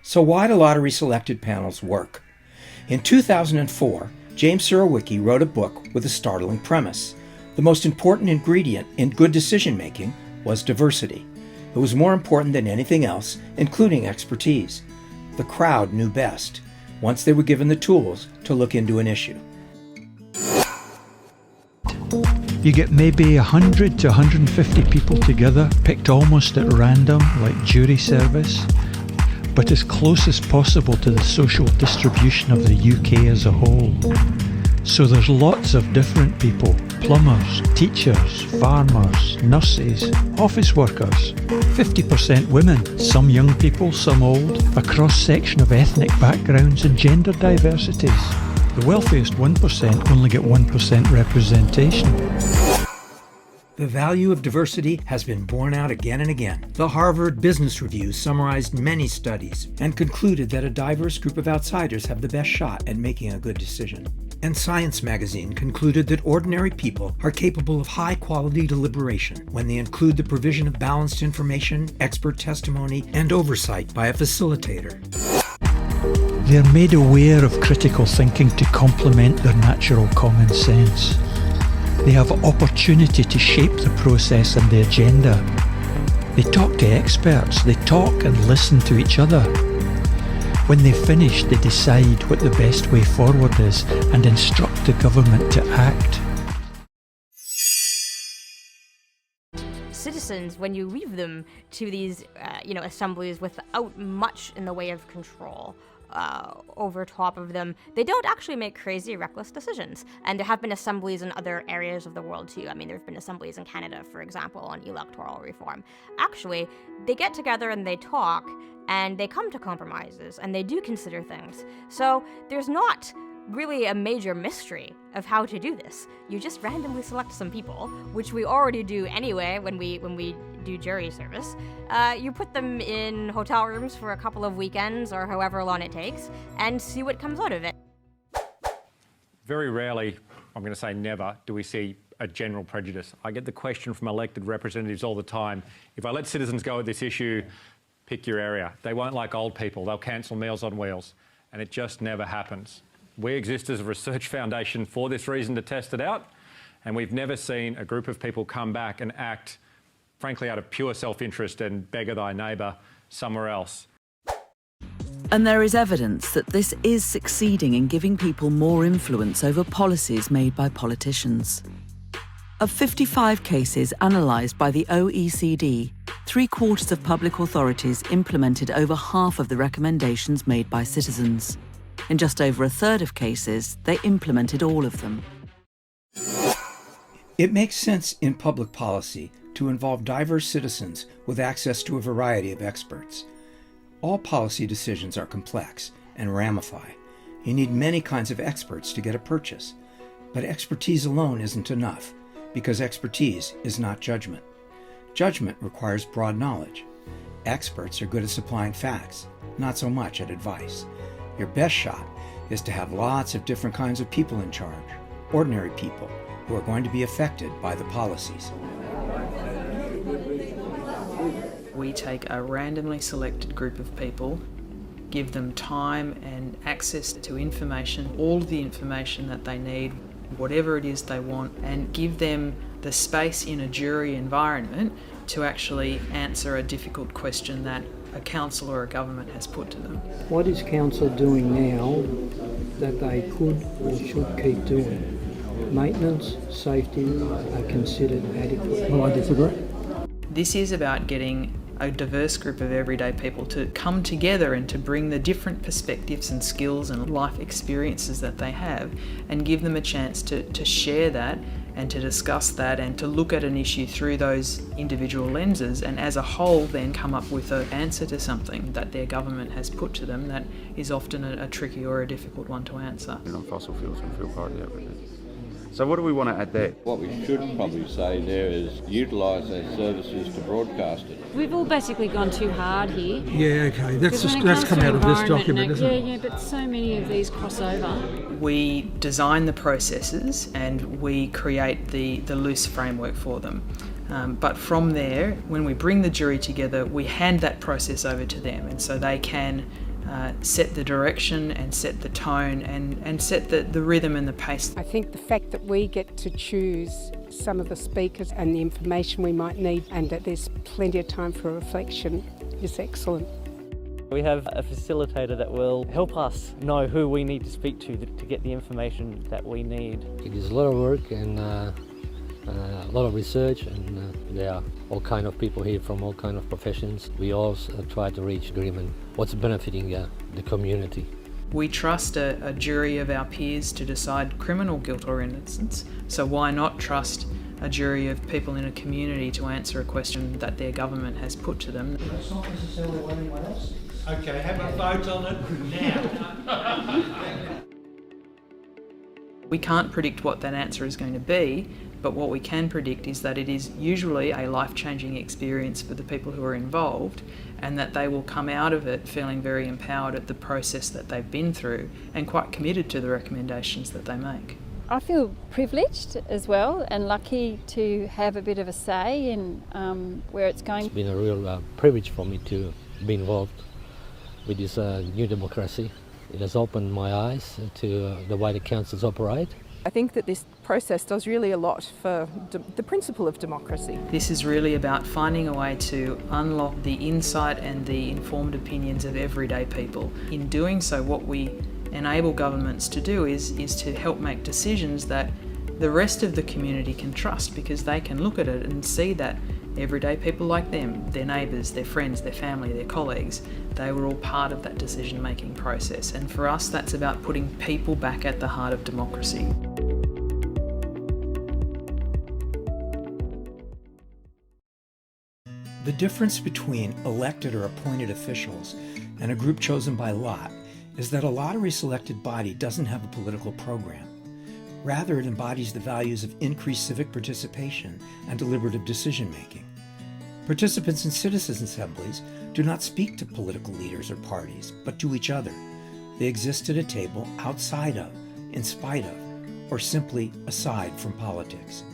So why do lottery-selected panels work? In 2004, James Surowiecki wrote a book with a startling premise. The most important ingredient in good decision-making was diversity. It was more important than anything else, including expertise. The crowd knew best, once they were given the tools to look into an issue. You get maybe 100 to 150 people together, picked almost at random, like jury service, but as close as possible to the social distribution of the UK as a whole. So there's lots of different people: plumbers, teachers, farmers, nurses, office workers, 50% women, some young people, some old, a cross-section of ethnic backgrounds and gender diversities. The wealthiest 1% only get 1% representation. The value of diversity has been borne out again and again. The Harvard Business Review summarized many studies and concluded that a diverse group of outsiders have the best shot at making a good decision. And Science magazine concluded that ordinary people are capable of high-quality deliberation when they include the provision of balanced information, expert testimony, and oversight by a facilitator. They're made aware of critical thinking to complement their natural common sense. They have opportunity to shape the process and the agenda. They talk to experts, they talk and listen to each other. When they finish, they decide what the best way forward is and instruct the government to act. Citizens, when you leave them to these assemblies without much in the way of control over top of them, they don't actually make crazy, reckless decisions. And there have been assemblies in other areas of the world too. I mean, there have been assemblies in Canada, for example, on electoral reform. Actually, they get together and they talk, and they come to compromises, and they do consider things. So there's not really a major mystery of how to do this. You just randomly select some people, which we already do anyway when we do jury service. You put them in hotel rooms for a couple of weekends or however long it takes and see what comes out of it. Very rarely, I'm going to say never, do we see a general prejudice. I get the question from elected representatives all the time: if I let citizens go at this issue, pick your area. They won't like old people. They'll cancel Meals on Wheels. And it just never happens. We exist as a research foundation for this reason, to test it out, and we've never seen a group of people come back and act, frankly, out of pure self-interest and beggar thy neighbour somewhere else. And there is evidence that this is succeeding in giving people more influence over policies made by politicians. Of 55 cases analysed by the OECD, 3/4 of public authorities implemented over half of the recommendations made by citizens. In just over a third of cases, they implemented all of them. It makes sense in public policy to involve diverse citizens with access to a variety of experts. All policy decisions are complex and ramify. You need many kinds of experts to get a purchase. But expertise alone isn't enough, because expertise is not judgment. Judgment requires broad knowledge. Experts are good at supplying facts, not so much at advice. Your best shot is to have lots of different kinds of people in charge, ordinary people who are going to be affected by the policies. We take a randomly selected group of people, give them time and access to information, all the information that they need, whatever it is they want, and give them the space in a jury environment to actually answer a difficult question that a council or a government has put to them. What is council doing now that they could or should keep doing? Maintenance, safety are considered adequate. Well, I disagree. This is about getting a diverse group of everyday people to come together and to bring the different perspectives and skills and life experiences that they have and give them a chance to share that and to discuss that and to look at an issue through those individual lenses, and as a whole then come up with an answer to something that their government has put to them that is often a tricky or a difficult one to answer. On fossil fuels and fuel priority everything. So what do we want to add there? What we should probably say there is utilise our services to broadcast it. We've all basically gone too hard here. Yeah, okay, that's come out of this document, isn't it? Yeah, but so many of these cross over. We design the processes and we create the loose framework for them. But from there, when we bring the jury together, we hand that process over to them, and so they can set the direction and set the tone and set the rhythm and the pace. I think the fact that we get to choose some of the speakers and the information we might need, and that there's plenty of time for reflection, is excellent. We have a facilitator that will help us know who we need to speak to get the information that we need. It is a lot of work and a lot of research, and there are all kind of people here from all kind of professions. We all try to reach agreement what's benefiting the community. We trust a jury of our peers to decide criminal guilt or innocence, so why not trust a jury of people in a community to answer a question that their government has put to them? It's not necessarily what anyone else. Okay, have a vote on it now. We can't predict what that answer is going to be, but what we can predict is that it is usually a life-changing experience for the people who are involved, and that they will come out of it feeling very empowered at the process that they've been through and quite committed to the recommendations that they make. I feel privileged as well and lucky to have a bit of a say in where it's going. It's been a real privilege for me to be involved with this new democracy. It has opened my eyes to the way the councils operate. I think that this process does really a lot for the principle of democracy. This is really about finding a way to unlock the insight and the informed opinions of everyday people. In doing so, what we enable governments to do is to help make decisions that the rest of the community can trust, because they can look at it and see that everyday people like them, their neighbours, their friends, their family, their colleagues, they were all part of that decision-making process. And for us, that's about putting people back at the heart of democracy. The difference between elected or appointed officials and a group chosen by lot is that a lottery-selected body doesn't have a political program. Rather, it embodies the values of increased civic participation and deliberative decision-making. Participants in citizens' assemblies do not speak to political leaders or parties, but to each other. They exist at a table outside of, in spite of, or simply aside from politics.